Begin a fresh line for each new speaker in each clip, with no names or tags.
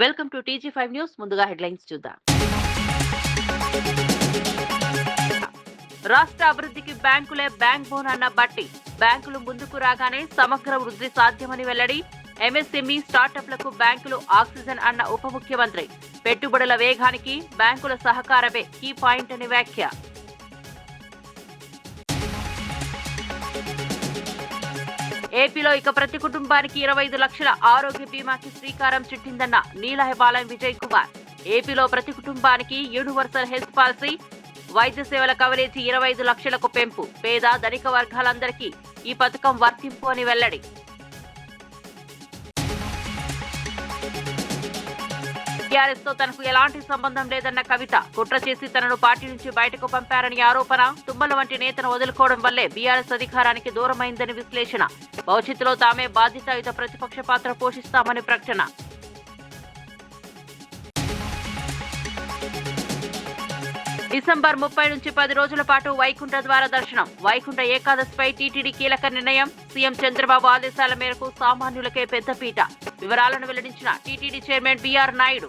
Welcome to టీజీ5 news. ముందుగా headlines చూద్దాం. రాష్ట్ర అభివృద్ధికి బ్యాంకులే బ్యాంక్ బోన్ అన్న బట్టి బ్యాంకులు ముందుకు రాగానే సమగ్ర వృద్ధి సాధ్యమని వెల్లడి. ఎంఎస్ఎంఈ స్టార్టప్లకు బ్యాంకులు ఆక్సిజన్ అన్న ఉప ముఖ్యమంత్రి. పెట్టుబడుల వేగానికి బ్యాంకుల సహకారమే కీ పాయింట్ అని వ్యాఖ్య. ఏపీలో ఇక ప్రతి కుటుంబానికి 25 లక్షల ఆరోగ్య బీమాకి శ్రీకారం చుట్టిందన్న నీలహపాలెం విజయ్ కుమార్. ఏపీలో ప్రతి కుటుంబానికి యూనివర్సల్ హెల్త్ పాలసీ, వైద్య సేవల కవరేజీ 25 లక్షలకు పెంపు. పేద ధనిక వర్గాలందరికీ ఈ పథకం వర్తింపు అని వెల్లడి. టీఆర్ఎస్ తో తనకు ఎలాంటి సంబంధం లేదన్న కవిత. కుట్ర చేసి తనను పార్టీ నుంచి బయటకు పంపారని ఆరోపణ. తుమ్మల వంటి నేతను వదులుకోవడం వల్లే బీఆర్ఎస్ అధికారానికి దూరమైందని విశ్లేషణ. భవిష్యత్తులో తామే బాధ్యతాయుత ప్రతిపక్ష పాత్ర పోషిస్తామని ప్రకటన. డిసెంబర్ 30 నుంచి 10 రోజుల పాటు వైకుంఠ ద్వార దర్శనం. వైకుంఠ ఏకాదశిపై టీటీడీ కీలక నిర్ణయం. సీఎం చంద్రబాబు ఆదేశాల మేరకు సామాన్యులకే పెద్దపీట. వివరాలను వెల్లడించిన టీటీడీ చైర్మన్ బిఆర్ నాయుడు.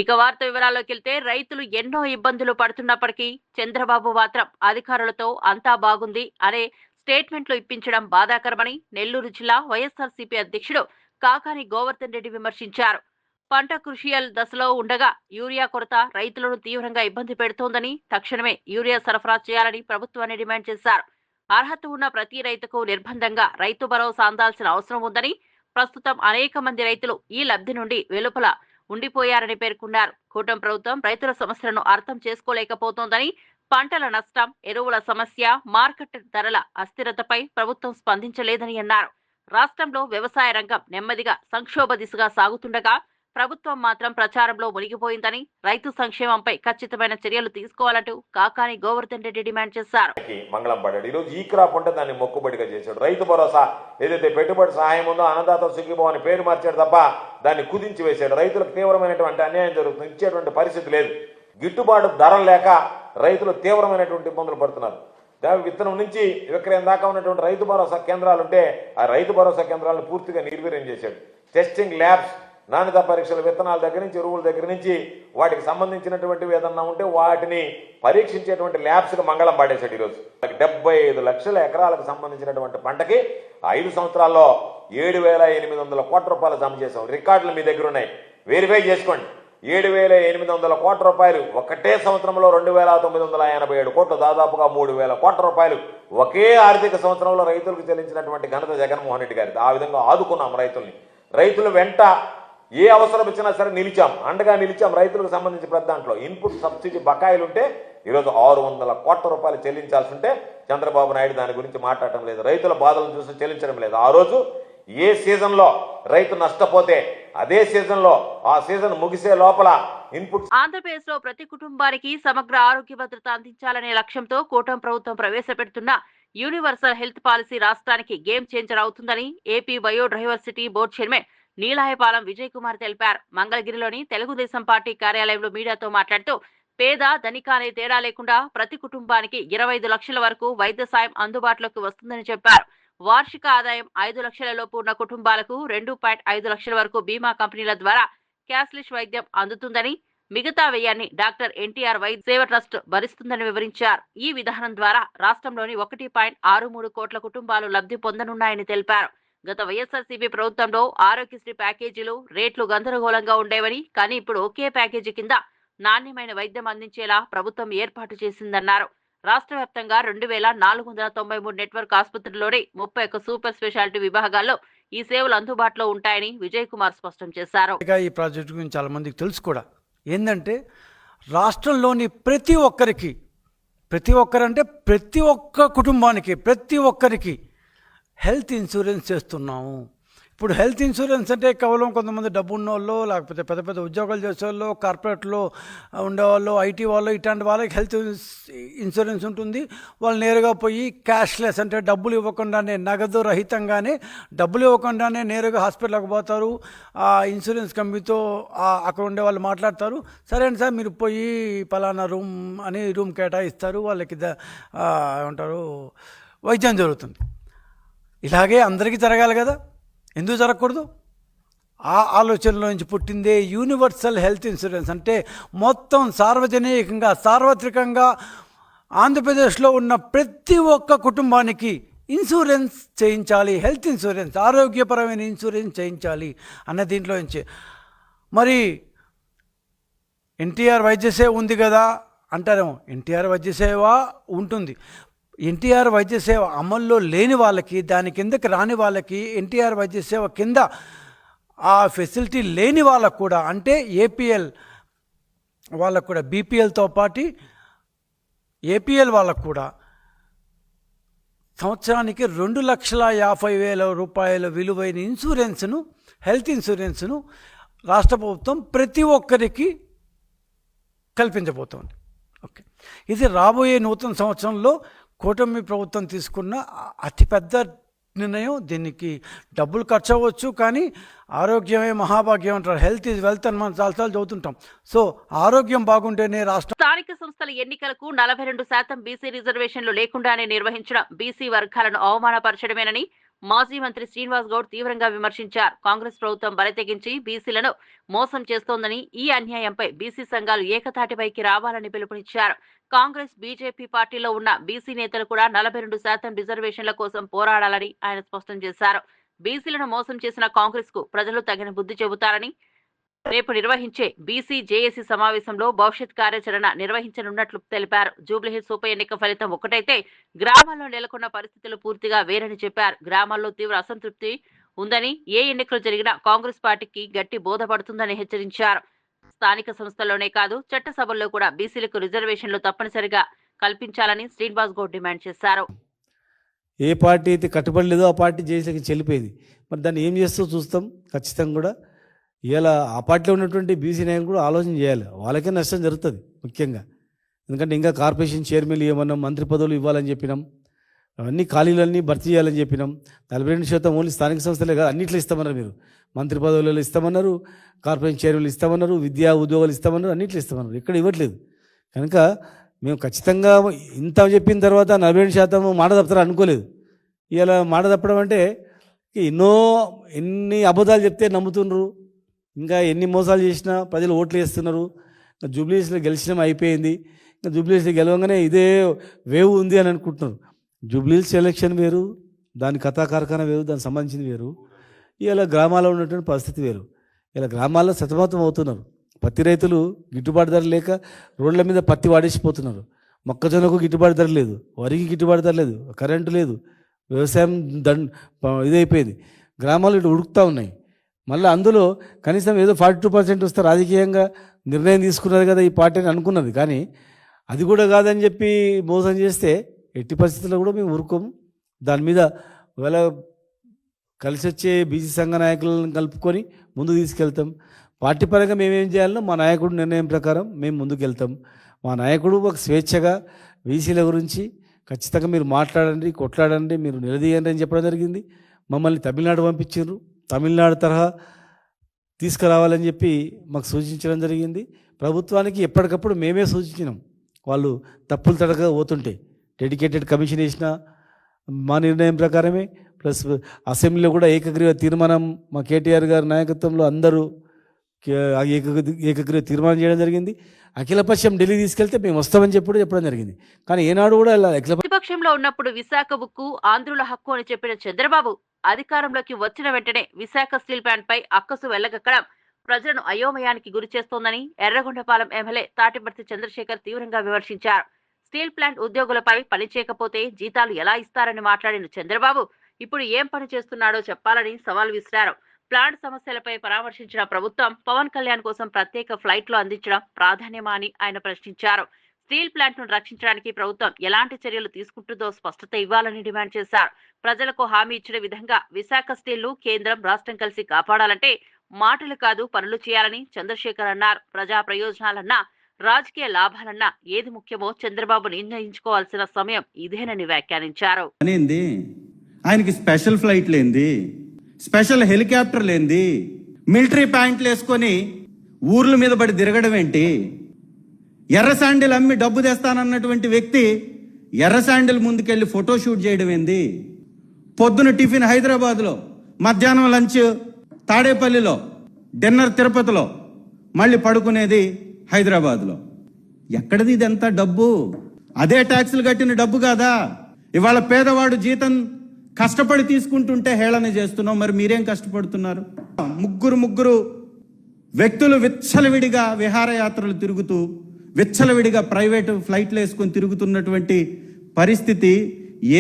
ఇక వార్త వివరాల్లోకి వెళ్తే, రైతులు ఎన్నో ఇబ్బందులు పడుతున్నప్పటికీ చంద్రబాబు మాత్రం అధికారులతో అంతా బాగుంది అనే స్టేట్మెంట్లు ఇప్పించడం బాధాకరమని నెల్లూరు జిల్లా వైఎస్ఆర్సీపీ అధ్యక్షుడు కాకాని గోవర్ధన్ రెడ్డి విమర్శించారు. పంట క్రుషియల్ దశలో ఉండగా యూరియా కొరత రైతులను తీవ్రంగా ఇబ్బంది పెడుతోందని, తక్షణమే యూరియా సరఫరా చేయాలని ప్రభుత్వాన్ని డిమాండ్ చేశారు. అర్హత ఉన్న ప్రతి రైతుకు నిర్బంధంగా రైతు భరోసా అందాల్సిన అవసరం ఉందని, ప్రస్తుతం అనేక మంది రైతులు ఈ లబ్ధి నుండి వెలుపల ఉండిపోయారని పేర్కొన్నారు. కూటమి ప్రభుత్వం రైతుల సమస్యలను అర్థం చేసుకోలేకపోతోందని, పంటల నష్టం, ఎరువుల సమస్య, మార్కెట్ ధరల అస్థిరతపై ప్రభుత్వం స్పందించలేదని అన్నారు. రాష్ట్రంలో వ్యవసాయ రంగం నెమ్మదిగా సంక్షోభ దిశగా సాగుతుండగా ప్రభుత్వం మాత్రం ప్రచారంలో మునిగిపోయిందని, రైతు సంక్షేమంపై ఖచ్చితమైన చర్యలు తీసుకోవాలంటూ కాకాని గోవర్ధన్ రెడ్డి డిమాండ్ చేశారు.
మంగళం పడ్డాడు. ఈరోజు ఈ క్రాప్ ఉంటే దాన్ని మొక్కుబడిగా చేశాడు. రైతు భరోసా ఏదైతే పెట్టుబడి సహాయం ఉందో అన్నదాత సుఖీభవ అని పేరు మార్చాడు తప్ప దాన్ని కుదించి వేశాడు. రైతులకు తీవ్రమైనటువంటి అన్యాయం జరుగుతుంది. ఇచ్చేటువంటి పరిస్థితి లేదు. గిట్టుబాటు ధరలు లేక రైతులు తీవ్రమైనటువంటి ఇబ్బందులు పడుతున్నారు. విత్తనం నుంచి విక్రయం దాకా ఉన్నటువంటి రైతు భరోసా కేంద్రాలుంటే ఆ రైతు భరోసా కేంద్రాలను పూర్తిగా నిర్వీర్యం చేశాడు. టెస్టింగ్ ల్యాబ్స్, నాణ్యత పరీక్షల, విత్తనాల దగ్గర నుంచి ఎరువుల దగ్గర నుంచి వాటికి సంబంధించినటువంటివి ఏదన్నా ఉంటే వాటిని పరీక్షించేటువంటి ల్యాబ్స్కి మంగళం పాడేశాడు. ఈరోజు 75 లక్షల ఎకరాలకు సంబంధించినటువంటి పంటకి 5 సంవత్సరాల్లో 7,800 కోట్ల రూపాయలు జమ చేశాం. రికార్డులు మీ దగ్గర ఉన్నాయి, వెరిఫై చేసుకోండి. 7,800 కోట్ల రూపాయలు ఒకటే సంవత్సరంలో 2,987 కోట్లు, దాదాపుగా 3,000 కోట్ల రూపాయలు ఒకే ఆర్థిక సంవత్సరంలో రైతులకు చెల్లించినటువంటి ఘనత జగన్మోహన్ రెడ్డి గారిది. ఆ విధంగా ఆదుకున్నాం రైతుల్ని. రైతుల వెంట ఏ అవసరం ఇచ్చినా సరే నిలిచాం, అండగా నిలిచాం. రైతులకు సంబంధించి ప్రతి దాంట్లో ఇన్పుట్ సబ్సిడీ బకాయిలు ఉంటే ఈరోజు 600 కోట్ల రూపాయలు చెల్లించాల్సి ఉంటే చంద్రబాబు నాయుడు దాని గురించి మాట్లాడటం లేదు. రైతుల బాధలను చూసి చెల్లించడం లేదు. ఆ రోజు ఏ సీజన్లో రైతు నష్టపోతే అదే సీజన్లో ఆ సీజన్ ముగిసే లోపల ఇన్పుట్.
ఆంధ్రప్రదేశ్ లో ప్రతి కుటుంబానికి సమగ్ర ఆరోగ్య భద్రత అందించాలనే లక్ష్యంతో కూటమి ప్రభుత్వం ప్రవేశపెడుతున్న యూనివర్సల్ హెల్త్ పాలసీ రాష్ట్రానికి గేమ్ చేంజర్ అవుతుందని AP biodiversity board chairman నీలహపాలెం Vijay Kumar తెలిపారు. మంగళగిరిలోని తెలుగుదేశం పార్టీ కార్యాలయంలో మీడియాతో మాట్లాడుతూ, పేద ధనిక అనే తేడా లేకుండా ప్రతి కుటుంబానికి 25 లక్షల వరకు వైద్య సాయం అందుబాటులోకి వస్తుందని చెప్పారు. వార్షిక ఆదాయం 5 లక్షల లోపు ఉన్న కుటుంబాలకు 2.5 లక్షల వరకు బీమా కంపెనీల ద్వారా క్యాష్లెస్ వైద్యం అందుతుందని, మిగతా వ్యయాన్ని డాక్టర్ ఎన్టీఆర్ వైద్య సేవ ట్రస్ట్ భరిస్తుందని వివరించారు. ఈ విధానం ద్వారా రాష్ట్రంలోని 1.63 కోట్ల కుటుంబాలు లబ్ధి పొందనున్నాయని తెలిపారు. గత వైఎస్ఆర్సీపీ ప్రభుత్వంలో ఆరోగ్యశ్రీ ప్యాకేజీలు రేట్లు గందరగోళంగా ఉండేవని, కానీ ఇప్పుడు ఒకే ప్యాకేజీ కింద నాణ్యమైన వైద్యం అందించేలా ప్రభుత్వం ఏర్పాటు చేసిందన్నారు. రాష్ట్ర వ్యాప్తంగా 2,493 నెట్వర్క్ ఆసుపత్రుల్లోని 31 సూపర్ స్పెషాలిటీ విభాగాల్లో ఈ సేవలు అందుబాటులో ఉంటాయని విజయ్ కుమార్ స్పష్టం చేశారు.
ఈ ప్రాజెక్టు గురించి చాలా మందికి తెలుసు కూడా. ఏంటంటే రాష్ట్రంలోని ప్రతి ఒక్క కుటుంబానికి, ప్రతి ఒక్కరికి హెల్త్ ఇన్సూరెన్స్ చేస్తున్నాము. ఇప్పుడు హెల్త్ ఇన్సూరెన్స్ అంటే కేవలం కొంతమంది డబ్బు ఉన్నోళ్ళు, లేకపోతే పెద్ద పెద్ద ఉద్యోగాలు చేసేవాళ్ళు, కార్పొరేట్లో ఉండేవాళ్ళు, ఐటీ వాళ్ళు, ఇట్లాంటి వాళ్ళకి హెల్త్ ఇన్సూరెన్స్ ఉంటుంది. వాళ్ళు నేరుగా పోయి క్యాష్లెస్ అంటే డబ్బులు ఇవ్వకుండానే, నగదు రహితంగానే, డబ్బులు ఇవ్వకుండానే నేరుగా హాస్పిటల్కి పోతారు. ఆ ఇన్సూరెన్స్ కంపెనీతో అక్కడ ఉండే వాళ్ళు మాట్లాడతారు. సరే అండి సార్, మీరు పోయి పలానా రూమ్ అని రూమ్ కేటాయిస్తారు. వాళ్ళకి ఏమంటారు, వైద్యం జరుగుతుంది. ఇలాగే అందరికీ జరగాలి కదా, ఎందుకు జరగకూడదు? ఆ ఆలోచనలో నుంచి పుట్టిందే యూనివర్సల్ హెల్త్ ఇన్సూరెన్స్. అంటే మొత్తం సార్వజనికంగా, సార్వత్రికంగా ఆంధ్రప్రదేశ్లో ఉన్న ప్రతి ఒక్క కుటుంబానికి ఇన్సూరెన్స్ చేయించాలి, హెల్త్ ఇన్సూరెన్స్, ఆరోగ్యపరమైన ఇన్సూరెన్స్ చేయించాలి అన్న దీంట్లో నుంచి. మరి ఎన్టీఆర్ వైద్య సేవ ఉంది కదా అంటారేమో. ఎన్టీఆర్ వైద్య సేవ ఉంటుంది. ఎన్టీఆర్ వైద్య సేవ అమల్లో లేని వాళ్ళకి, దాని కిందకి రాని వాళ్ళకి, ఎన్టీఆర్ వైద్య సేవ కింద ఆ ఫెసిలిటీ లేని వాళ్ళకు కూడా, అంటే ఏపీఎల్ వాళ్ళకు కూడా, బీపీఎల్తో పాటు ఏపీఎల్ వాళ్ళకు కూడా సంవత్సరానికి 2,50,000 రూపాయల విలువైన ఇన్సూరెన్స్ను, హెల్త్ ఇన్సూరెన్స్ను రాష్ట్ర ప్రభుత్వం ప్రతి ఒక్కరికి కల్పించబోతోంది. ఓకే, ఇది రాబోయే నూతన సంవత్సరంలో కూటమి ప్రభుత్వం తీసుకున్న అతిపెద్ద నిర్ణయం. దీనికి డబ్బులు ఖర్చు అవ్వచ్చు, కానీ ఆరోగ్యమే మహాభాగ్యం అంటారు. హెల్త్ ఈజ్ వెల్త్ అని మనం చాలాసార్లు చదువుతుంటాం. సో ఆరోగ్యం బాగుంటేనే రాష్ట్రం.
స్థానిక సంస్థల ఎన్నికలకు 42% బీసీ రిజర్వేషన్లు లేకుండానే నిర్వహించిన బీసీ వర్గాలను అవమానపరచడమేనని మాజీ మంత్రి శ్రీనివాస్ గౌడ్ తీవ్రంగా విమర్శించారు. కాంగ్రెస్ ప్రభుత్వం బరితెగించి బీసీలను మోసం చేస్తోందని, ఈ అన్యాయంపై బీసీ సంఘాలు ఏకతాటిపైకి రావాలని పిలుపునిచ్చారు. కాంగ్రెస్, బీజేపీ పార్టీలో ఉన్న బీసీ నేతలు కూడా 42% రిజర్వేషన్ల కోసం పోరాడాలని ఆయన స్పష్టం చేశారు. బీసీలను మోసం చేసిన కాంగ్రెస్ కు ప్రజలు తగిన బుద్ధి చెబుతారని, రేపు నిర్వహించే బీసీ జేఏసీ సమావేశంలో భవిష్యత్ కార్యాచరణ నిర్వహించనున్నట్లు తెలిపారు. జూబ్లీహిల్స్ ఉప ఎన్నిక ఫలితం ఒకటైతే గ్రామాల్లో నెలకొన్న పరిస్థితులు పూర్తిగా వేరని చెప్పారు. గ్రామాల్లో తీవ్ర అసంతృప్తి ఉందని, ఏ ఎన్నికలు జరిగినా కాంగ్రెస్ పార్టీకి గట్టి బోధపడుతుందని హెచ్చరించారు. స్థానిక సంస్థల్లోనే కాదు, చట్టసభల్లో కూడా బీసీలకు రిజర్వేషన్లు తప్పనిసరిగా కల్పించాలని శ్రీనివాస్ గౌడ్ డిమాండ్ చేశారు.
ఏ పార్టీ అయితే కట్టుబడలేదో ఆ పార్టీ జేసీకి చెల్లిపోయింది. మరి దాన్ని ఏం చేస్తూ చూస్తాం ఖచ్చితంగా కూడా. ఇలా ఆ పార్టీలో ఉన్నటువంటి బీసీ నాయకులు కూడా ఆలోచన చేయాలి. వాళ్ళకే నష్టం జరుగుతుంది ముఖ్యంగా. ఎందుకంటే ఇంకా కార్పొరేషన్ చైర్మన్లు ఇవ్వమన్నాం, మంత్రి పదవులు ఇవ్వాలని చెప్పినాం, అవన్నీ ఖాళీలన్నీ భర్తీ చేయాలని చెప్పినాం. 42% ఓన్లీ స్థానిక సంస్థలే కాదు, అన్నింటిలో ఇస్తామన్నారు. మీరు మంత్రి పదవులలో ఇస్తామన్నారు, కార్పొరేషన్ చైర్మన్లు ఇస్తామన్నారు, విద్యా ఉద్యోగాలు ఇస్తామన్నారు, అన్నింటిలో ఇస్తామన్నారు. ఇక్కడ ఇవ్వట్లేదు. కనుక మేము ఖచ్చితంగా ఇంత చెప్పిన తర్వాత 42% మాట తప్పుతారు అనుకోలేదు. ఇలా మాట తప్పడం అంటే ఎన్ని అబద్ధాలు చెప్తే నమ్ముతున్నారు, ఇంకా ఎన్ని మోసాలు చేసినా ప్రజలు ఓట్లు వేస్తున్నారు. జూబ్లీహిల్స్లో గెలిచినాం, అయిపోయింది. ఇంకా జూబ్లీహిల్స్లో గెలవగానే ఇదే వేవ్ ఉంది అని అనుకుంటున్నారు. జూబ్లీహిల్స్ ఎలక్షన్ వేరు, దాని కథాకారకాన వేరు, దానికి సంబంధించింది వేరు. ఇలా గ్రామాల్లో ఉన్నటువంటి పరిస్థితి వేరు. ఇలా గ్రామాల్లో సతమతం అవుతున్నారు. పత్తి రైతులు గిట్టుబాటు ధర లేక రోడ్ల మీద పత్తి వాడేసిపోతున్నారు. మొక్కజొన్నకు గిట్టుబాటు ధర లేదు, వరికి గిట్టుబాటు ధర లేదు, కరెంటు లేదు, వ్యవసాయం ఇదైపోయింది. గ్రామాలు ఇటు ఉడుకుతూ ఉన్నాయి. మళ్ళీ అందులో కనీసం ఏదో 42% వస్తే రాజకీయంగా నిర్ణయం తీసుకున్నది కదా ఈ పార్టీ అని అనుకున్నది. కానీ అది కూడా కాదని చెప్పి మోసం చేస్తే ఎట్టి పరిస్థితుల్లో కూడా మేము ఊరుకోము. దాని మీద ఒకవేళ కలిసి వచ్చే బీసీ సంఘ నాయకులను కలుపుకొని ముందు తీసుకెళ్తాం. పార్టీ పరంగా మేమేం చేయాలనో మా నాయకుడు నిర్ణయం ప్రకారం మేము ముందుకెళ్తాం. మా నాయకుడు ఒక స్వేచ్ఛగా బీసీల గురించి ఖచ్చితంగా మీరు మాట్లాడండి, కొట్లాడండి, మీరు నిలదీయండి అని చెప్పడం జరిగింది. మమ్మల్ని తమిళనాడు పంపించారు. తమిళనాడు తరహా తీసుకురావాలని చెప్పి మాకు సూచించడం జరిగింది. ప్రభుత్వానికి ఎప్పటికప్పుడు మేమే సూచించినాం. వాళ్ళు తప్పులు తడక పోతుంటే డెడికేటెడ్ కమిషన్ వేసిన మా నిర్ణయం ప్రకారమే, ప్లస్ అసెంబ్లీలో కూడా ఏకగ్రీవ తీర్మానం మా కేటీఆర్ గారి నాయకత్వంలో అందరూ ఏకగ్రీవ తీర్మానం చేయడం జరిగింది. అఖిలపక్షం ఢిల్లీ తీసుకెళ్తే మేము వస్తామని చెప్పడం జరిగింది. కానీ ఏనాడు కూడా
ప్రతిపక్షంలో ఉన్నప్పుడు విశాఖ ఉక్కు ఆంధ్రుల హక్కు అని చెప్పిన చంద్రబాబు అధికారంలోకి వచ్చిన వెంటనే విశాఖ స్టీల్ ప్లాంట్ పై అక్కసు వెళ్లగక్కడం ప్రజలను అయోమయానికి గురి చేస్తోందని ఎర్రగొండపాలెం ఎమ్మెల్యే తాటిపర్తి చంద్రశేఖర్ తీవ్రంగా విమర్శించారు. స్టీల్ ప్లాంట్ ఉద్యోగులపై పని చేయకపోతే జీతాలు ఎలా ఇస్తారని మాట్లాడిన చంద్రబాబు ఇప్పుడు ఏం పని చేస్తున్నాడో చెప్పాలని సవాల్ విసిరారు. ప్లాంట్ సమస్యలపై పరామర్శించిన ప్రభుత్వం పవన్ కళ్యాణ్ కోసం ప్రత్యేక ఫ్లైట్లు అందించడం ప్రాధాన్యమా అని ఆయన ప్రశ్నించారు. స్టీల్ ప్లాంట్ ను రక్షించడానికి ప్రభుత్వం ఎలాంటి చర్యలు తీసుకుంటుందో స్పష్టత ఇవ్వాలని డిమాండ్ చేశారు. ప్రజలకు హామీ ఇచ్చిన విధంగా విశాఖ స్టీల్ ను కేంద్రం రాష్ట్రం కలిసి కాపాడాలంటే మాటలు కాదు పనులు చేయాలని చంద్రశేఖర్ అన్నారు. ప్రజా ప్రయోజనాలన్నా రాజకీయ లాభాలన్నా ఏది ముఖ్యమో చంద్రబాబు నిర్ణయించుకోవాల్సిన సమయం ఇదేనని వ్యాఖ్యానించారు.
ఆయనకి స్పెషల్ ఫ్లైట్ లేంది, స్పెషల్ హెలికాప్టర్ లేంది, మిలిటరీ ప్యాంట్లు వేసుకొని ఊర్ల మీద పడి తిరగడం ఏంటి? ఎర్ర శాండిల్ అమ్మి డబ్బు తెస్తానన్నటువంటి వ్యక్తి ఎర్ర శాండిల్ ముందుకెళ్ళి ఫోటోషూట్ చేయడం ఏంది? పొద్దున టిఫిన్ హైదరాబాద్లో, మధ్యాహ్నం లంచ్ తాడేపల్లిలో, డిన్నర్ తిరుపతిలో, మళ్ళీ పడుకునేది హైదరాబాద్లో. ఎక్కడిది ఇదంతా డబ్బు? అదే ట్యాక్సులు కట్టిన డబ్బు కాదా? ఇవాళ పేదవాడు జీతం కష్టపడి తీసుకుంటుంటే హేళన చేస్తున్నాం. మరి మీరేం కష్టపడుతున్నారు? ముగ్గురు వ్యక్తులు విచ్చలవిడిగా విహారయాత్రలు తిరుగుతూ విచ్చలవిడిగా ప్రైవేటు ఫ్లైట్లు వేసుకొని తిరుగుతున్నటువంటి పరిస్థితి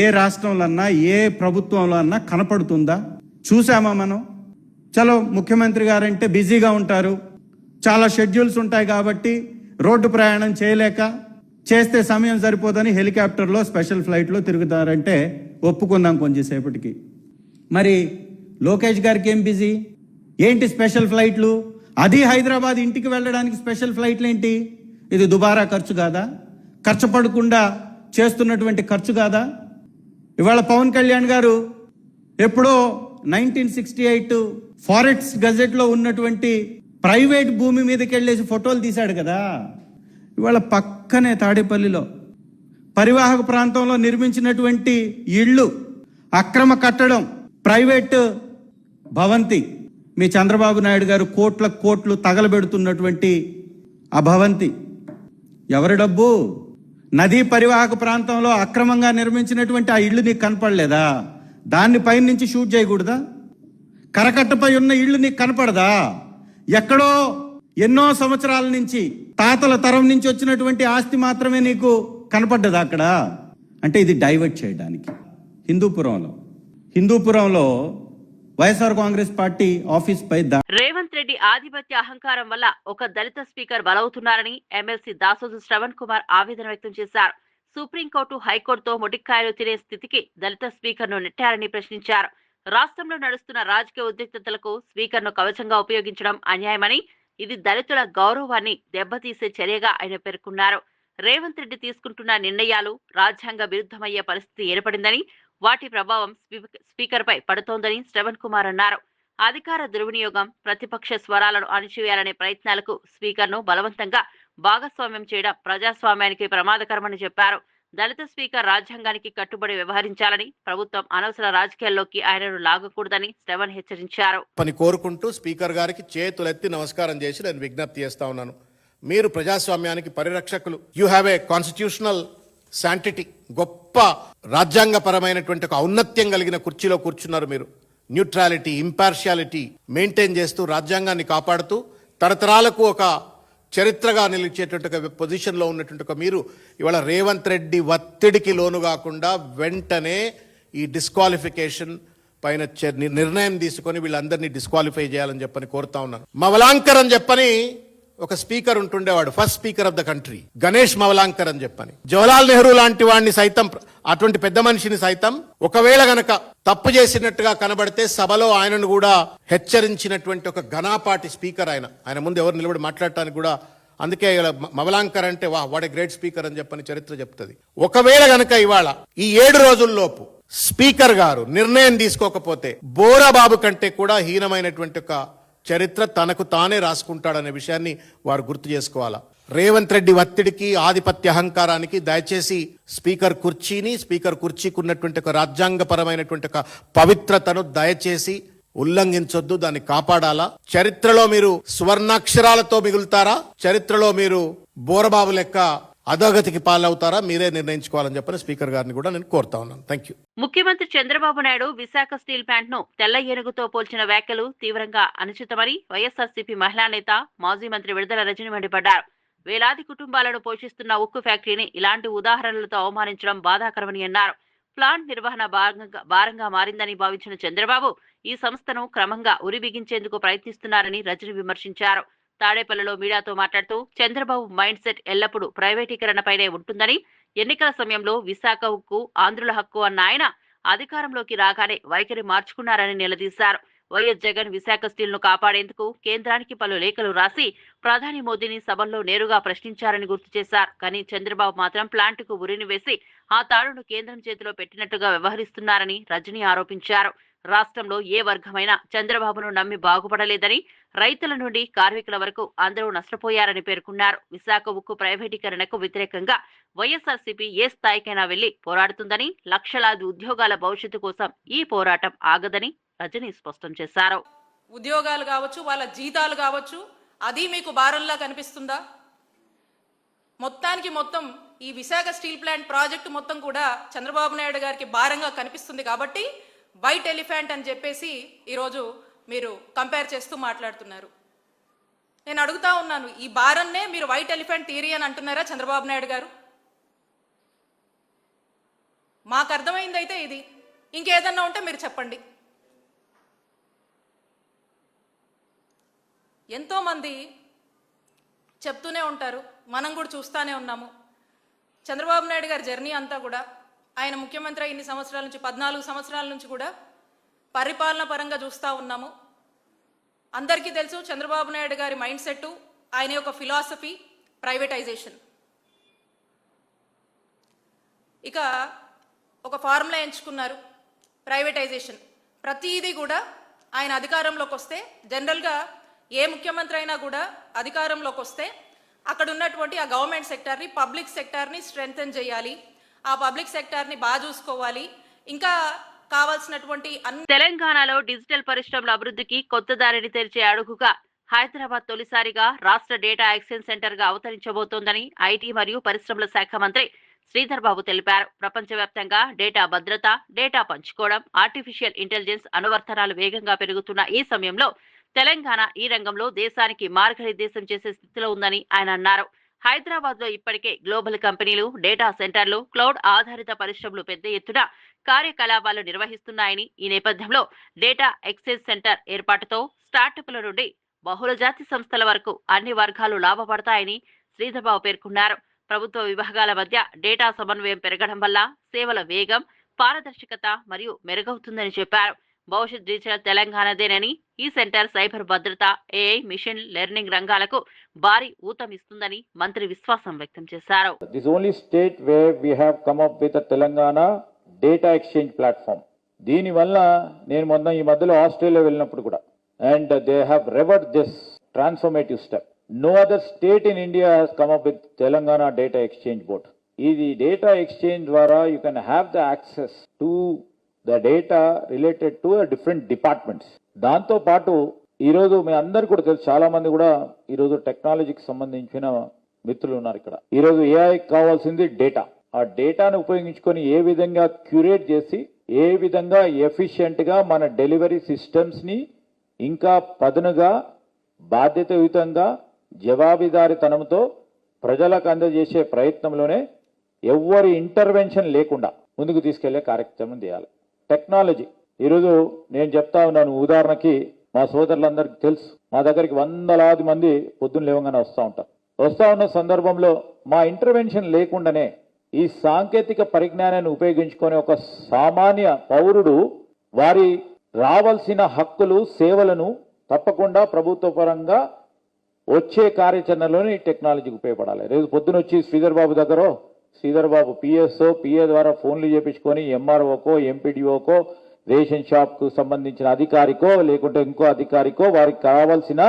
ఏ రాష్ట్రంలో అన్నా ఏ ప్రభుత్వంలో అన్నా కనపడుతుందా? చూసామా మనం? చలో ముఖ్యమంత్రి గారంటే బిజీగా ఉంటారు, చాలా షెడ్యూల్స్ ఉంటాయి కాబట్టి రోడ్డు ప్రయాణం చేయలేక చేస్తే సమయం సరిపోదని హెలికాప్టర్లో స్పెషల్ ఫ్లైట్లో తిరుగుతారంటే ఒప్పుకుందాం కొంచెంసేపటికి. మరి లోకేష్ గారికి ఏం బిజీ? ఏంటి స్పెషల్ ఫ్లైట్లు? అది హైదరాబాద్ ఇంటికి వెళ్ళడానికి స్పెషల్ ఫ్లైట్లు ఏంటి? ఇది దుబారా ఖర్చు కాదా? ఖర్చు పడకుండా చేస్తున్నటువంటి ఖర్చు కాదా? ఇవాళ పవన్ కళ్యాణ్ గారు ఎప్పుడో 1968 ఫారెస్ట్ గజెట్లో ఉన్నటువంటి ప్రైవేట్ భూమి మీదకి వెళ్ళేసి ఫోటోలు తీశాడు కదా. ఇవాళ పక్కనే తాడేపల్లిలో పరివాహక ప్రాంతంలో నిర్మించినటువంటి ఇళ్ళు, అక్రమ కట్టడం, ప్రైవేట్ భవంతి, మీ చంద్రబాబు నాయుడు గారు కోట్లు తగలబెడుతున్నటువంటి ఆ భవంతి ఎవరి డబ్బు? నదీ పరివాహక ప్రాంతంలో అక్రమంగా నిర్మించినటువంటి ఆ ఇళ్ళు నీకు కనపడలేదా? దాన్ని పైనుంచి షూట్ చేయకూడదా? కరకట్టపై ఉన్న ఇళ్ళు నీకు కనపడదా? ఎక్కడో ఎన్నో సంవత్సరాల నుంచి తాతల తరం నుంచి వచ్చినటువంటి ఆస్తి మాత్రమే నీకు కనపడ్డదా అక్కడ? అంటే ఇది డైవర్ట్ చేయడానికి. హిందూపురంలో వైఎస్ఆర్ కాంగ్రెస్ పార్టీ ఆఫీస్ పై
రేవంత్ రెడ్డి ఆధిపత్య అహంకారం వల్ల ఒక దళిత స్పీకర్ బలవుతున్నారని ఎమ్మెల్సీ దాసోజు శ్రవణ్ కుమార్ ఆవేదన వ్యక్తం చేశారు. సుప్రీంకోర్టు, హైకోర్టుతో మొటిక్కాయలు తినే స్థితికి దళిత స్పీకర్ ను నెట్టారని ప్రశ్నించారు. రాష్ట్రంలో నడుస్తున్న రాజకీయ ఉద్రిక్తతలకు స్పీకర్ ను కవచంగా ఉపయోగించడం అన్యాయమని, ఇది దళితుల గౌరవాన్ని దెబ్బతీసే చర్యగా ఆయన పేర్కొన్నారు. రేవంత్ రెడ్డి తీసుకుంటున్న నిర్ణయాలు రాజ్యాంగ విరుద్ధమయ్యే పరిస్థితి ఏర్పడిందని, వాటి ప్రభావం స్పీకర్ పై పడుతోందని శ్రవణ్ కుమార్ అన్నారు. అధికార దుర్వినియోగం, ప్రతిపక్ష స్వరాలను అణిచివేయాలనే ప్రయత్నాలకు స్పీకర్ ను బలవంతంగా భాగస్వామ్యం చేయడం ప్రజాస్వామ్యానికి ప్రమాదకరమని చెప్పారు. దళిత స్పీకర్ రాజ్యాంగానికి కట్టుబడి వ్యవహరించాలని, ప్రభుత్వం అనవసర రాజకీయాల్లోకి ఆయనను లాగకూడదని శ్రవణ్ హెచ్చరించారు.
పని కోరుకుంటూ స్పీకర్ గారికి చేతులెత్తి నమస్కారం చేసి నేను విజ్ఞప్తి చేస్తా ఉన్నాను. మీరు ప్రజాస్వామ్యానికి పరిరక్షకులు. You have a constitutional sanctity. గొప్ప రాజ్యాంగపరమైనటువంటి ఒక ఔన్నత్యం కలిగిన కుర్చీలో కూర్చున్నారు మీరు. న్యూట్రాలిటీ, ఇంపార్షియాలిటీ మెయింటైన్ చేస్తూ రాజ్యాంగాన్ని కాపాడుతూ తరతరాలకు ఒక చరిత్రగా నిలిచేటువంటి ఒక పొజిషన్లో ఉన్నటువంటి ఒక మీరు ఇవాళ రేవంత్ రెడ్డి ఒత్తిడికి లోను కాకుండా వెంటనే ఈ డిస్క్వాలిఫికేషన్ పైన నిర్ణయం తీసుకొని వీళ్ళందరినీ డిస్క్వాలిఫై చేయాలని చెప్పని కోరుతా ఉన్నాను. మవలాంకర్ అని చెప్పని ఒక స్పీకర్ ఉంటుండేవాడు, first speaker of the country, Ganesh Mavalankar అని చెప్పని. జవహర్లాల్ నెహ్రూ లాంటి వాడిని సైతం, అటువంటి పెద్ద మనిషిని సైతం ఒకవేళ గనక తప్పు చేసినట్టుగా కనబడితే సభలో ఆయనను కూడా హెచ్చరించినటువంటి ఒక ఘనాపాటి స్పీకర్ ఆయన ముందు ఎవరు నిలబడి మాట్లాడటానికి కూడా. అందుకే మవలాంకర్ అంటే వాట్ ఏ గ్రేట్ స్పీకర్ అని చెప్పని చరిత్ర చెప్తుంది. ఒకవేళ గనక ఇవాళ ఈ 7 రోజుల్లోపు స్పీకర్ గారు నిర్ణయం తీసుకోకపోతే బోరాబాబు కంటే కూడా హీనమైనటువంటి ఒక చరిత్ర తనకు తానే రాసుకుంటాడనే విషయాన్ని వారు గుర్తు చేసుకోవాలా. రేవంత్ రెడ్డి ఒత్తిడికి, ఆధిపత్య అహంకారానికి దయచేసి స్పీకర్ కుర్చీకి ఉన్నటువంటి ఒక రాజ్యాంగపరమైనటువంటి ఒక పవిత్రతను దయచేసి ఉల్లంఘించొద్దు, దాన్ని కాపాడాలా. చరిత్రలో మీరు సువర్ణాక్షరాలతో మిగులుతారా, చరిత్రలో మీరు బోరబాబు లెక్క అధోగతికి పాలవుతారా, మీరే నిర్ణయించుకోవాలని చెప్పని స్పీకర్ గారిని కూడా నేను కోరుతా ఉన్నాను. Thank you.
ముఖ్యమంత్రి చంద్రబాబు నాయుడు విశాఖ స్టీల్ ప్లాంట్ ను తెల్ల ఏనుగుతో పోల్చిన వ్యాఖ్యలు తీవ్రంగా అనుచితమని వైఎస్ఆర్సీపీ మహిళా నేత, మాజీ మంత్రి విడుదల రజని మండిపడ్డారు. వేలాది కుటుంబాలను పోషిస్తున్న ఉక్కు ఫ్యాక్టరీని ఇలాంటి ఉదాహరణలతో అవమానించడం బాధాకరమని అన్నారు. ప్లాంట్ నిర్వహణ భారంగా మారిందని భావించిన చంద్రబాబు ఈ సంస్థను క్రమంగా ఉరిబిగించేందుకు ప్రయత్నిస్తున్నారని రజని విమర్శించారు. తాడేపల్లిలో మీడియాతో మాట్లాడుతూ చంద్రబాబు మైండ్ సెట్ ఎల్లప్పుడూ ప్రైవేటీకరణపైనే ఉంటుందని, ఎన్నికల సమయంలో విశాఖ ఉక్కు ఆంధ్రుల హక్కు అన్న ఆయన అధికారంలోకి రాగానే వైఖరి మార్చుకున్నారని నిలదీశారు. వైఎస్ జగన్ విశాఖ స్టీల్ ను కాపాడేందుకు కేంద్రానికి పలు లేఖలు రాసి ప్రధాని మోదీని సభల్లో నేరుగా ప్రశ్నించారని గుర్తు చేశారు. కానీ చంద్రబాబు మాత్రం ప్లాంటుకు ఉరిని వేసి ఆ తాడును కేంద్రం చేతిలో పెట్టినట్టుగా వ్యవహరిస్తున్నారని రజనీ ఆరోపించారు. రాష్ట్రంలో ఏ వర్గమైనా చంద్రబాబును నమ్మి బాగుపడలేదని, రైతుల నుండి కార్మికుల వరకు అందరూ నష్టపోయారని పేర్కొన్నారు. విశాఖ ఉక్కు ప్రైవేటీకరణకు వ్యతిరేకంగా వైఎస్ఆర్సీపీ ఏ స్థాయికైనా వెళ్లి పోరాడుతుందని, లక్షలాది ఉద్యోగాల భవిష్యత్తు కోసం ఈ పోరాటం ఆగదని రజనీ స్పష్టం చేశారు.
ఉద్యోగాలు కావచ్చు, వాళ్ళ జీతాలు కావచ్చు, అది మీకు భారంలా కనిపిస్తుందా? మొత్తానికి మొత్తం ఈ విశాఖ స్టీల్ ప్లాంట్ ప్రాజెక్టు మొత్తం కూడా చంద్రబాబు నాయుడు గారికి భారంగా కనిపిస్తుంది కాబట్టి వైట్ ఎలిఫెంట్ అని చెప్పేసి ఈరోజు మీరు కంపేర్ చేస్తూ మాట్లాడుతున్నారు. నేను అడుగుతా ఉన్నాను, ఈ భారాన్నే మీరు వైట్ ఎలిఫెంట్ థియరీ అని అంటున్నారా చంద్రబాబు నాయుడు గారు? మాకు అర్థమైంది అయితే ఇది. ఇంకేదన్నా ఉంటే మీరు చెప్పండి. ఎంతోమంది చెప్తూనే ఉంటారు, మనం కూడా చూస్తూనే ఉన్నాము. చంద్రబాబు నాయుడు గారి జర్నీ అంతా కూడా, ఆయన ముఖ్యమంత్రి ఇన్ని సంవత్సరాల నుంచి 14 సంవత్సరాల నుంచి కూడా పరిపాలన పరంగా చూస్తూ ఉన్నాము. అందరికీ తెలుసు చంద్రబాబు నాయుడు గారి మైండ్ సెట్, ఆయన యొక్క ఫిలాసఫీ ప్రైవేటైజేషన్. ఇక ఒక ఫార్ములా ఎంచుకున్నారు, ప్రైవేటైజేషన్. ప్రతిదీ కూడా ఆయన అధికారంలోకి వస్తే, జనరల్గా ఏ ముఖ్యమంత్రి అయినా కూడా అధికారంలోకి వస్తే అక్కడ ఉన్నటువంటి ఆ గవర్నమెంట్ సెక్టార్ని, పబ్లిక్ సెక్టార్ని స్ట్రెంగ్తెన్ చేయాలి, ఆ పబ్లిక్ సెక్టార్ని బాగా చూసుకోవాలి, ఇంకా కావాల్సినటువంటి
తెలంగాణలో డిజిటల్ పరిశ్రమల అభివృద్ధికి కొత్త దారిని తెరిచే అడుగుగా హైదరాబాద్ తొలిసారిగా రాష్ట్ర డేటా ఎక్స్చేంజ్ సెంటర్ గా అవతరించబోతోందని ఐటీ మరియు పరిశ్రమల శాఖ మంత్రి శ్రీధర్ బాబు తెలిపారు. ప్రపంచవ్యాప్తంగా డేటా భద్రత, డేటా పంచుకోవడం, ఆర్టిఫిషియల్ ఇంటెలిజెన్స్ అనువర్తనాలు వేగంగా పెరుగుతున్న ఈ సమయంలో తెలంగాణ ఈ రంగంలో దేశానికి మార్గనిర్దేశం చేసే స్థితిలో ఉందని ఆయన అన్నారు. హైదరాబాద్ లో ఇప్పటికే గ్లోబల్ కంపెనీలు, డేటా సెంటర్లు, క్లౌడ్ ఆధారిత పరిశ్రమలు పెద్ద ఎత్తున కార్యకలాపాలు నిర్వహిస్తున్నాయని, ఈ నేపథ్యంలో డేటా ఎక్స్చేంజ్ సెంటర్ ఏర్పాటుతో స్టార్టప్ల నుండి బహుళజాతి సంస్థల వరకు అన్ని వర్గాలు లాభపడతాయని శ్రీధర్బాబు పేర్కొన్నారు. ప్రభుత్వ విభాగాల మధ్య డేటా సమన్వయం పెరగడం వల్ల సేవల వేగం, పారదర్శకత మరియు మెరుగవుతుందని చెప్పారు. భవిష్యత్ డిజిటల్ తెలంగాణదేనని, ఈ సెంటర్ సైబర్ భద్రత, ఏఐ, మిషన్ లెర్నింగ్ రంగాలకు భారీ ఊతమిస్తుందని మంత్రి విశ్వాసం వ్యక్తం చేశారు.
This only state where we have come up with a Telangana data exchange platform. దీని వల్ల నేను మొన్న ఈ మధ్యలో ఆస్ట్రేలియా వెళ్ళినప్పుడు కూడా, and they have revered this transformative step. No other state in India has come up with Telangana data exchange board. ఇది data exchange ద్వారా you can have the access to the data related to a different departments. దాంతో పాటు ఈరోజు మీ అందరు కూడా తెలుసు, చాలా మంది కూడా ఈరోజు టెక్నాలజీకి సంబంధించిన మిత్రులు ఉన్నారు ఇక్కడ. ఈరోజు ఏఐ కావాల్సింది డేటా. ఆ డేటాను ఉపయోగించుకొని ఏ విధంగా క్యూరేట్ చేసి, ఏ విధంగా ఎఫిషియెంట్ గా మన డెలివరీ సిస్టమ్స్ ని ఇంకా పదునుగా, బాధ్యతాయుతంగా, జవాబుదారీతనంతో ప్రజలకు అందజేసే ప్రయత్నంలోనే ఎవ్వరి ఇంటర్వెన్షన్ లేకుండా ముందుకు తీసుకెళ్లే కార్యక్రమం చేయాలి. టెక్నాలజీ ఈరోజు నేను చెప్తా ఉన్నాను, ఉదాహరణకి మా సోదరులందరికీ తెలుసు, మా దగ్గరికి వందలాది మంది పొద్దున్న లేవగానే వస్తా ఉన్న సందర్భంలో మా ఇంటర్వెన్షన్ లేకుండానే ఈ సాంకేతిక పరిజ్ఞానాన్ని ఉపయోగించుకొని ఒక సామాన్య పౌరుడు వారి రావాల్సిన హక్కులు, సేవలను తప్పకుండా ప్రభుత్వ పరంగా వచ్చే కార్యాచరణలోనే ఈ టెక్నాలజీకి ఉపయోగపడాలి. రేపు పొద్దున వచ్చి శ్రీధర్ బాబు పిఎస్ఓ, పిఏ ద్వారా ఫోన్లు చేపించుకొని ఎంఆర్ఓకో, ఎంపీడీఓకో, రేషన్ షాప్ కు సంబంధించిన అధికారికో లేకుంటే ఇంకో అధికారికో వారికి కావాల్సిన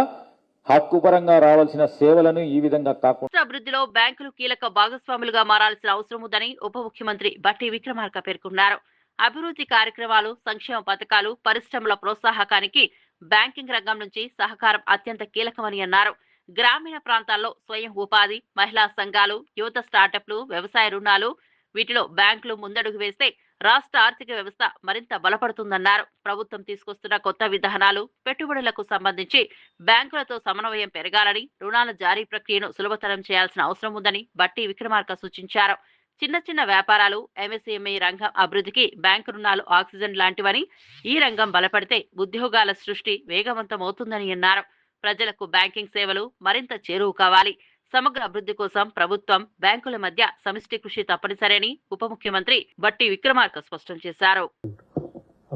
హక్కు పరంగా రావాల్సిన సేవలను ఈ విధంగా కాకుండా
అభివృద్ధిలో బ్యాంకులు కీలక భాగస్వాములుగా మారాల్సిన అవసరం ఉందని ఉప ముఖ్యమంత్రి బట్టి విక్రమార్క పేర్కొన్నారు. అభివృద్ధి కార్యక్రమాలు, సంక్షేమ పథకాలు, పరిశ్రమల ప్రోత్సాహకానికి బ్యాంకింగ్ రంగం నుంచి సహకారం అత్యంత కీలకమని అన్నారు. గ్రామీణ ప్రాంతాల్లో స్వయం ఉపాధి, మహిళా సంఘాలు, యువత స్టార్టప్లు, వ్యవసాయ రుణాలు, వీటిలో బ్యాంకులు ముందడుగు వేస్తే రాష్ట్ర ఆర్థిక వ్యవస్థ మరింత బలపడుతుందన్నారు. ప్రభుత్వం తీసుకొస్తున్న కొత్త విధానాలు, పెట్టుబడులకు సంబంధించి బ్యాంకులతో సమన్వయం పెరగాలని, రుణాల జారీ ప్రక్రియను సులభతరం చేయాల్సిన అవసరం ఉందని బట్టి విక్రమార్క సూచించారు. చిన్న వ్యాపారాలు, ఎంఎస్ఎంఈ రంగం అభివృద్ధికి బ్యాంకు రుణాలు ఆక్సిజన్ లాంటివని, ఈ రంగం బలపడితే ఉద్యోగాల సృష్టి వేగవంతమవుతుందని అన్నారు. ప్రజలకు బ్యాంకింగ్ సేవలు మరింత చేరువ కావాలి. సమగ్ర అభివృద్ధి కోసం ప్రభుత్వం, బ్యాంకుల మధ్య సమిష్టి కృషి తప్పనిసరి అని ఉప ముఖ్యమంత్రి బట్టి విక్రమార్క స్పష్టం చేశారు.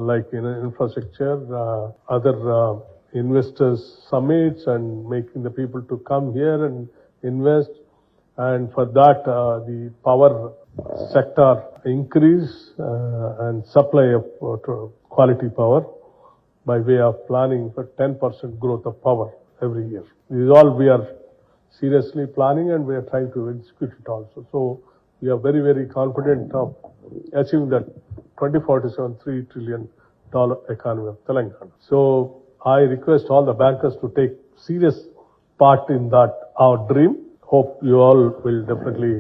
Like in infrastructure, other investors summits and making the people to come here and invest, and for that the power sector increase and supply of quality power by way of planning for 10% growth of power every year. This is all we are seriously planning and we are trying to execute it also. So we are very, very confident of achieving that 2047 $3 trillion economy of Telangana. So I request all the bankers to take serious part in that, our dream. Hope you all will definitely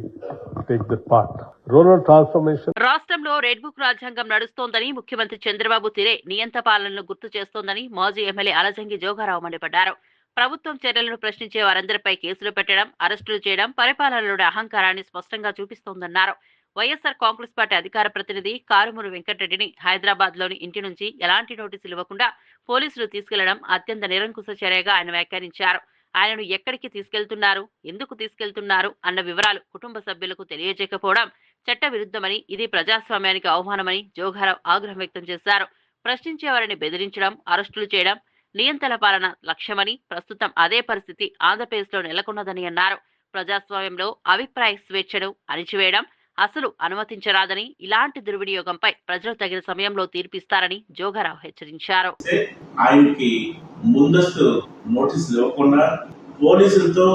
take that part. Rural transformation.
రాష్ట్రంలో red book రాజ్యాంగం నడుస్తోందని ముఖ్యమంత్రి చంద్రబాబు తీరే నియంత పాలనను గుర్తు చేస్తోందని మాజీ MLA Alajangi Joga Rao మండిపడ్డారు. ప్రభుత్వం చర్యలను ప్రశ్నించే వారందరిపై కేసులు పెట్టడం, అరెస్టులు చేయడం పరిపాలనలోని అహంకారాన్ని స్పష్టంగా చూపిస్తోందన్నారు. వైఎస్ఆర్ కాంగ్రెస్ పార్టీ అధికార ప్రతినిధి కారుమూరి వెంకటరెడ్డిని హైదరాబాద్ లోని ఇంటి నుంచి ఎలాంటి నోటీసులు ఇవ్వకుండా పోలీసులు తీసుకెళ్లడం అత్యంత నిరంకుశ చర్యగా ఆయన వ్యాఖ్యానించారు. ఆయనను ఎక్కడికి తీసుకెళ్తున్నారు, ఎందుకు తీసుకెళ్తున్నారు అన్న వివరాలు కుటుంబ సభ్యులకు తెలియజేయకపోవడం చట్ట విరుద్ధమని, ఇది ప్రజాస్వామ్యానికి అవమానమని జోగారావు ఆగ్రహం వ్యక్తం చేశారు. ప్రశ్నించే వారిని బెదిరించడం, అరెస్టులు చేయడం నియంతల పాలన లక్ష్యమని, ప్రస్తుతం అదే పరిస్థితి ఆంధ్రప్రదేశ్లో నెలకొన్నదని అన్నారు. ప్రజాస్వామ్యంలో అభిప్రాయ స్వేచ్ఛను అణిచివేయడం అసలు అనుమతించరాదని, ఇలాంటి దుర్వినియోగంపై ప్రజలు తగిన సమయంలో తీర్పిస్తారని జోగారావు హెచ్చరించారు.
ఆయనకి ముందస్తు నోటీసులు ఇవ్వకుండా పోలీసులతో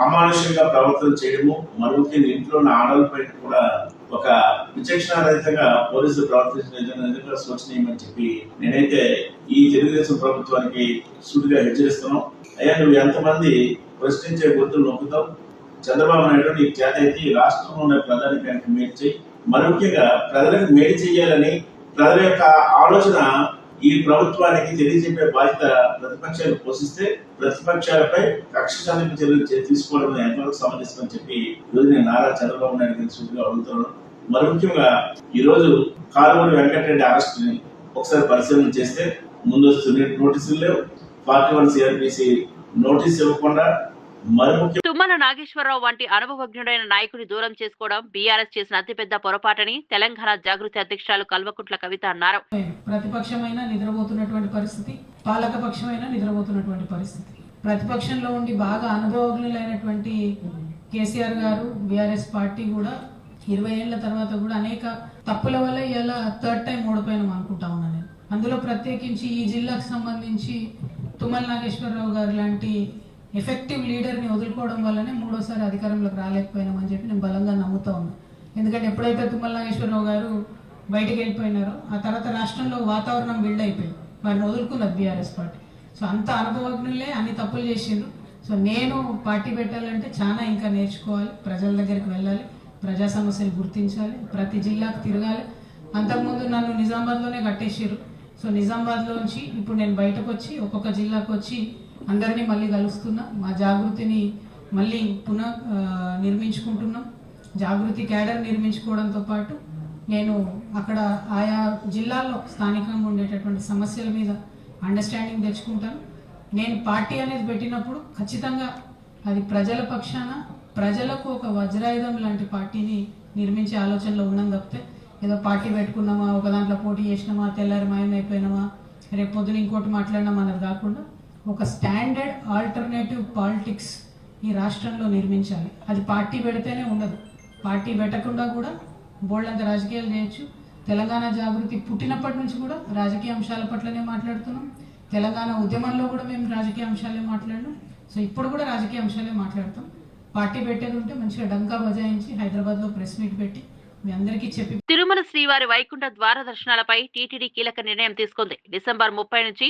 అమానుషంగా ప్రవర్తన చేయడము, మరొక ఇంట్లో ఉన్న ఆడలపై కూడా ఒక విచక్షణారహితంగా పోలీసులు ప్రవర్తించడం శోచనీయమని చెప్పి నేనైతే ఈ తెలుగుదేశం ప్రభుత్వానికి సూటిగా హెచ్చరిస్తున్నాం. అయ్యా, నువ్వు ఎంతమంది ప్రశ్నించే గుర్తులు నొక్కుతావు? చంద్రబాబు నాయుడు నీకు చేత అయితే ఈ రాష్ట్రంలో ఉన్న ప్రధానికి మేలు చేయి, మరి ముఖ్యంగా ప్రజలకు మేలు చేయాలని ప్రజల యొక్క ఆలోచన ఈ ప్రభుత్వానికి తెలియజెప్పే బాధ్యత ప్రతిపక్షాలు పోషిస్తే ప్రతిపక్షాలపై కక్ష సాధింపు చర్యలు తీసుకోవడం ఎంతవరకు సమంజసమని చెప్పి ఈరోజు నేను నారా చంద్రబాబు నాయుడు గారి సూటిగా అడుగుతున్నాను. మరి ముఖ్యంగా ఈ రోజు కారుమూరి వెంకటరెడ్డి అరెస్ట్ ని ఒకసారి పరిశీలన చేస్తే ముందస్తు నోటీసులు లేవు, 41 CRPC నోటీసు ఇవ్వకుండా
తుమ్మల నాగేశ్వరరావు వంటి అనుభవజ్ఞుడైన నాయకుని దూరం చేసుకోవడం బీఆర్ఎస్ చేసిన అతిపెద్ద పొరపాటని తెలంగాణ జాగృతి అధ్యక్షురాలు కల్వకుంట్ల కవిత అన్నారు.
ప్రతిపక్షమైన నిద్రపోతున్నటువంటి పరిస్థితి, పాలక పక్షమైన నిద్రపోతున్నటువంటి పరిస్థితి. ప్రతిపక్షంలో ఉండి బాగా అనుభవజ్ఞులైనటువంటి కేసీఆర్ గారు, బీఆర్ఎస్ పార్టీ కూడా 20 ఏళ్ల తర్వాత కూడా అనేక తప్పుల వల్ల ఇలా థర్డ్ టైం ఓడిపోయినాం అనుకుంటా ఉన్నాను నేను. అందులో ప్రత్యేకించి ఈ జిల్లాకు సంబంధించి తుమ్మల నాగేశ్వరరావు గారు లాంటి ఎఫెక్టివ్ లీడర్ని వదులుకోవడం వల్లనే మూడోసారి అధికారంలోకి రాలేకపోయినామని చెప్పి నేను బలంగా నమ్ముతా ఉన్నాను. ఎందుకంటే ఎప్పుడైతే తుమ్మల నాగేశ్వరరావు గారు బయటకు వెళ్ళిపోయినారో ఆ తర్వాత రాష్ట్రంలో వాతావరణం బిల్డ్ అయిపోయింది, వారిని వదులుకున్నది బీఆర్ఎస్ పార్టీ. సో అంత అనుభవజ్ఞులే అన్ని తప్పులు చేసిండ్రు. సో నేను పార్టీ పెట్టాలంటే చాలా ఇంకా నేర్చుకోవాలి, ప్రజల దగ్గరికి వెళ్ళాలి, ప్రజా సమస్యలు గుర్తించాలి, ప్రతి జిల్లాకు తిరగాలి. అంతకుముందు నన్ను నిజామాబాద్లోనే కట్టేసారు. సో నిజామాబాద్లోంచి ఇప్పుడు నేను బయటకు వచ్చి ఒక్కొక్క జిల్లాకు వచ్చి అందరినీ మళ్ళీ కలుస్తున్నా, మా జాగృతిని మళ్ళీ నిర్మించుకుంటున్నాం. జాగృతి క్యాడర్ నిర్మించుకోవడంతో పాటు నేను అక్కడ ఆయా జిల్లాల్లో స్థానికంగా ఉండేటటువంటి సమస్యల మీద అండర్స్టాండింగ్ తెచ్చుకుంటాను. నేను పార్టీ అనేది పెట్టినప్పుడు ఖచ్చితంగా అది ప్రజల పక్షాన, ప్రజలకు ఒక వజ్రాయుధం లాంటి పార్టీని నిర్మించే ఆలోచనలో ఉన్నాం తప్పితే ఏదో పార్టీ పెట్టుకున్నామా, ఒక దాంట్లో పోటీ చేసినామా, తెల్లారి మాయమైపోయినామా, రేపు పొద్దున ఇంకోటి మాట్లాడినామా అన్నది కాకుండా ఒక స్టాండర్డ్ ఆల్టర్నేటివ్ పాలిటిక్స్ ఈ రాష్ట్రంలో నిర్మించాలి. అది పార్టీ పెడితేనే ఉండదు, పార్టీ పెట్టకుండా కూడా బోల్డంత రాజకీయాలు చేయొచ్చు. తెలంగాణ జాగృతి పుట్టినప్పటి నుంచి కూడా రాజకీయ అంశాల పట్లనే మాట్లాడుతున్నాం. తెలంగాణ ఉద్యమంలో కూడా మేము రాజకీయ అంశాలే మాట్లాడినాం. సో ఇప్పుడు కూడా రాజకీయ అంశాలే మాట్లాడతాం. పార్టీ పెట్టేది ఉంటే మంచిగా డంకా బజాయించి హైదరాబాద్లో ప్రెస్ మీట్ పెట్టి మీ అందరికీ చెప్పి.
తిరుమల శ్రీవారి వైకుంఠ ద్వార దర్శనాలపై టీటీడీ కీలక నిర్ణయం తీసుకుంది. డిసెంబర్ 30 నుంచి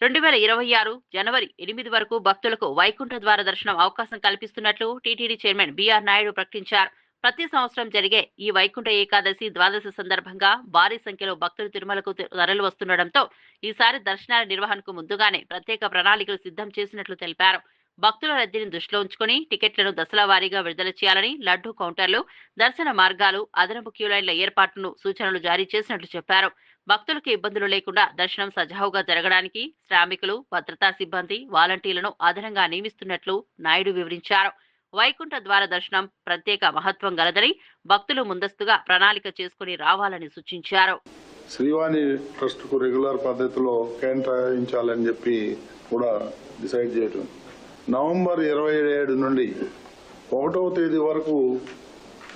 2026 జనవరి 8 వరకు భక్తులకు వైకుంఠ ద్వార దర్శనం అవకాశం కల్పిస్తున్నట్లు టీటీడీ చైర్మన్ బీఆర్ నాయుడు ప్రకటించారు. ప్రతి సంవత్సరం జరిగే ఈ వైకుంఠ ఏకాదశి ద్వాదశి సందర్భంగా భారీ సంఖ్యలో భక్తులు తిరుమలకు తరలి వస్తుండటంతో ఈసారి దర్శనాల నిర్వహణకు ముందుగానే ప్రత్యేక ప్రణాళికలు సిద్ధం చేసినట్లు తెలిపారు. భక్తుల రద్దీని దృష్టిలో ఉంచుకుని టికెట్లను దశల వారీగా విడుదల చేయాలని లడ్డూ కౌంటర్లు, దర్శన మార్గాలు, అదనపు క్యూ లైన్ల ఏర్పాటును సూచనలు జారీ చేసినట్లు చెప్పారు. భక్తులకు ఇబ్బందులు లేకుండా దర్శనం సజావుగా జరగడానికి శ్రామికులు, భద్రతా సిబ్బంది, వాలంటీర్లను అదనంగా నియమిస్తున్నట్లు నాయుడు వివరించారు. వైకుంఠ ద్వార దర్శనం ప్రత్యేక మహత్వం గలదని భక్తులు ముందస్తుగా ప్రణాళిక చేసుకుని రావాలని సూచించారు.
శ్రీవాణి ట్రస్ట్ కు రెగ్యులర్ పద్ధతిలో కేటాయించాలని చెప్పి కూడా డిసైడ్ చేయడం. నవంబర్ 27 నుండి 1వ తేదీ వరకు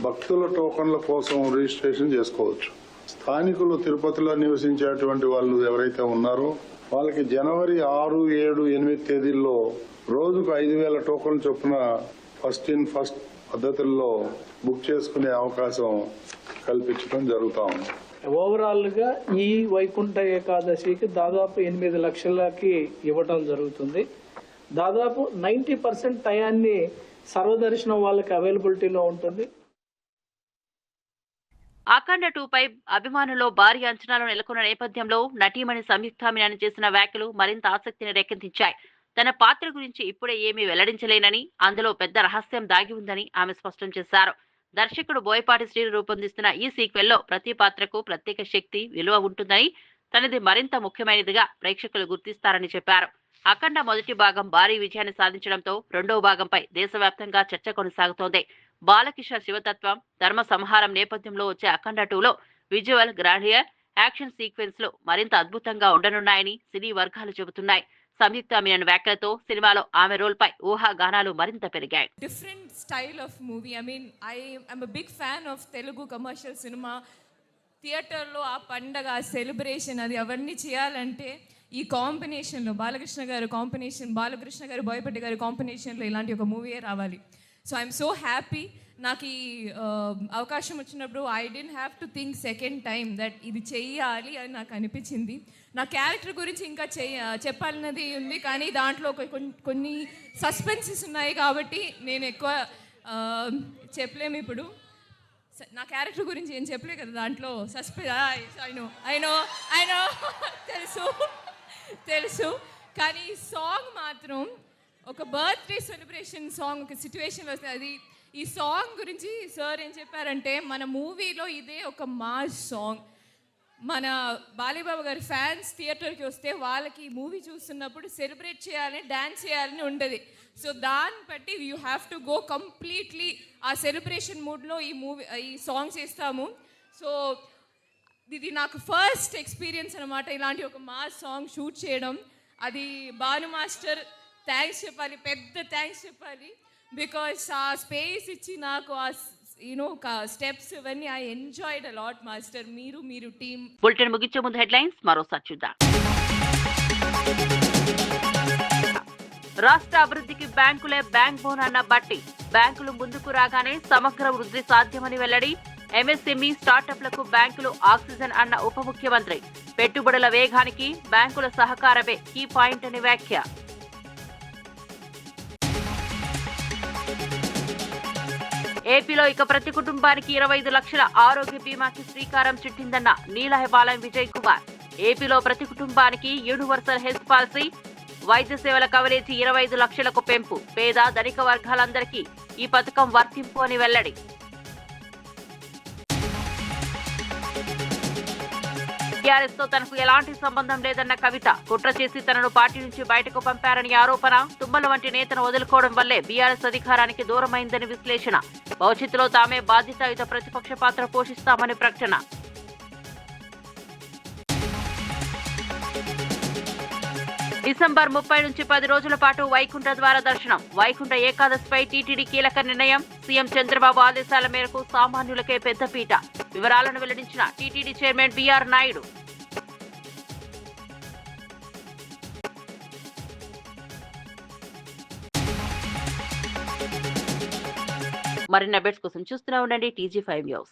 భక్తుల టోకన్ల కోసం రిజిస్ట్రేషన్ చేసుకోవచ్చు. స్థానికులు తిరుపతిలో నివసించేటువంటి వాళ్ళు ఎవరైతే ఉన్నారో వాళ్ళకి జనవరి 6, 7, 8 తేదీల్లో రోజుకు 5,000 టోకన్ల చొప్పున ఫస్ట్ ఇన్ ఫస్ట్ పద్ధతుల్లో బుక్ చేసుకునే అవకాశం కల్పించడం జరుగుతూ ఉంది.
ఓవరాల్ గా ఈ వైకుంఠ ఏకాదశికి దాదాపు 8 లక్షలకి ఇవ్వటం జరుగుతుంది. దాదాపు 90% టయాన్ని సర్వదర్శనం వాళ్ళకి అవైలబిలిటీలో ఉంటుంది.
అఖండ 2పై అభిమానుల్లో భారీ అంచనాలు నెలకొన్న నేపథ్యంలో నటీమణి సంయుక్త మీనన్ చేసిన వ్యాఖ్యలు మరింత ఆసక్తిని రేకెత్తించాయి. తన పాత్ర గురించి ఇప్పుడే ఏమీ వెల్లడించలేనని, అందులో పెద్ద రహస్యం దాగి ఉందని ఆమె స్పష్టం చేశారు. దర్శకుడు బోయపాటి శ్రీ రూపొందిస్తున్న ఈ సీక్వెల్లో ప్రతి పాత్రకు ప్రత్యేక శక్తి, విలువ ఉంటుందని, తనది మరింత ముఖ్యమైనదిగా ప్రేక్షకులు గుర్తిస్తారని చెప్పారు. అఖండ మొదటి భాగం భారీ విజయాన్ని సాధించడంతో రెండవ భాగంపై దేశవ్యాప్తంగా చర్చ కొనసాగుతోంది. బాలకిషోర్ శివతత్వం, ధర్మ సంహారం నేపథ్యంలో వచ్చే అఖండ 2లో విజువల్, గ్రాండియర్, యాక్షన్ సీక్వెన్స్ లు మరింత అద్భుతంగా ఉండనున్నాయని సినీ వర్గాలు చెబుతున్నాయి. సంయుక్త మీనన్ వ్యాఖ్యలతో సినిమాలో ఆమె రోల్ పై ఊహాగానాలు మరింత పెరిగాయి.
Different style of movie. I am a big fan of Telugu commercial cinema. థియేటర్లో ఆ పండగ, ఆ సెలబ్రేషన్, అది అవన్నీ చేయాలంటే ఈ కాంబినేషన్లో బాలకృష్ణ గారు కాంబినేషన్, బాలకృష్ణ గారు, బోయపాటి గారి కాంబినేషన్లో ఇలాంటి ఒక మూవీయే రావాలి. So I'm so happy. నాకు ఈ అవకాశం వచ్చినప్పుడు I didn't have to think second time that ఇది చెయ్యాలి అని నాకు అనిపించింది. నా క్యారెక్టర్ గురించి ఇంకా చెప్పాలన్నది ఉంది, కానీ దాంట్లో కొన్ని సస్పెన్సెస్ ఉన్నాయి కాబట్టి నేను ఎక్కువ చెప్పలేము ఇప్పుడు. నా క్యారెక్టర్ గురించి ఏం చెప్పలే కదా దాంట్లో తెలుసు కానీ ఈ సాంగ్ మాత్రం ఒక బర్త్డే సెలబ్రేషన్ సాంగ్, ఒక సిచ్యువేషన్ వస్తుంది. అది ఈ సాంగ్ గురించి సార్ ఏం చెప్పారంటే, మన మూవీలో ఇదే ఒక మాస్ సాంగ్. మన బాలీబాబు గారి ఫ్యాన్స్ థియేటర్కి వస్తే వాళ్ళకి ఈ మూవీ చూస్తున్నప్పుడు సెలబ్రేట్ చేయాలని, డ్యాన్స్ చేయాలని ఉంటుంది. సో దాన్ని బట్టి you have to go completely ఆ సెలబ్రేషన్ మూడ్లో ఈ సాంగ్స్ వేస్తాము. సో ఇది నాకు ఫస్ట్ ఎక్స్పీరియన్స్ అనమాట, ఇలాంటి ఒక మాస్ సాంగ్ షూట్ చేయడం. అది భాను మాస్టర్ థ్యాంక్స్ చెప్పాలి, పెద్ద థ్యాంక్స్ చెప్పాలి. బికాస్ ఆ స్పేస్ ఇచ్చి నాకు ఆ స్టెప్స్ ఇవన్నీ I enjoyed a lot master. మీరు టీమ్.
బులెటిన్ ముగించే ముందు హెడ్లైన్స్ మరోసారి చూద్దాం. రాష్ట్ర అభివృద్ధికి బ్యాంకులే బ్యాంక్ బోన్ అన్న బట్టి, బ్యాంకులు ముందుకు రాగానే సమగ్ర వృద్ధి సాధ్యమని వెల్లడి. ఎంఎస్ఎంఈ స్టార్టప్లకు బ్యాంకులు ఆక్సిజన్ అన్న ఉప ముఖ్యమంత్రి. పెట్టుబడుల వేగానికి బ్యాంకుల సహకారమే కీ పాయింట్ అని వ్యాఖ్య. ఏపీలో ఇక ప్రతి కుటుంబానికి 25 లక్షల ఆరోగ్య బీమాకి శ్రీకారం చుట్టిందన్న నీలహపాలెం విజయ్ కుమార్. ఏపీలో ప్రతి కుటుంబానికి యూనివర్సల్ హెల్త్ పాలసీ, వైద్య సేవల కవరేజీ 25 లక్షలకు పెంపు. పేద ధనిక వర్గాలందరికీ ఈ పథకం వర్తింపు అని వెల్లడి. టీఆర్ఎస్ తో తనకు ఎలాంటి సంబంధం లేదన్న కవిత. కుట్ర చేసి తనను పార్టీ నుంచి బయటకు పంపారని ఆరోపణ. తుమ్మల వంటి నేతను వదులుకోవడం వల్లే బీఆర్ఎస్ అధికారానికి దూరమైందని విశ్లేషణ. భవిష్యత్తులో తామే బాధ్యతాయుత ప్రతిపక్ష పాత్ర పోషిస్తామని ప్రకటన. డిసెంబర్ 30 నుంచి 10 రోజుల పాటు వైకుంఠ ద్వార దర్శనం. వైకుంఠ ఏకాదశిపై టీటీడీ కీలక నిర్ణయం. సీఎం చంద్రబాబు ఆదేశాల మేరకు సామాన్యులకే పెద్దపీట. వివరాలను వెల్లడించిన టీటీడీ చైర్మన్ బీఆర్ నాయుడు. మరిన్ని అప్డేట్స్ కోసం చూస్తూనే ఉండండి TG5 న్యూస్.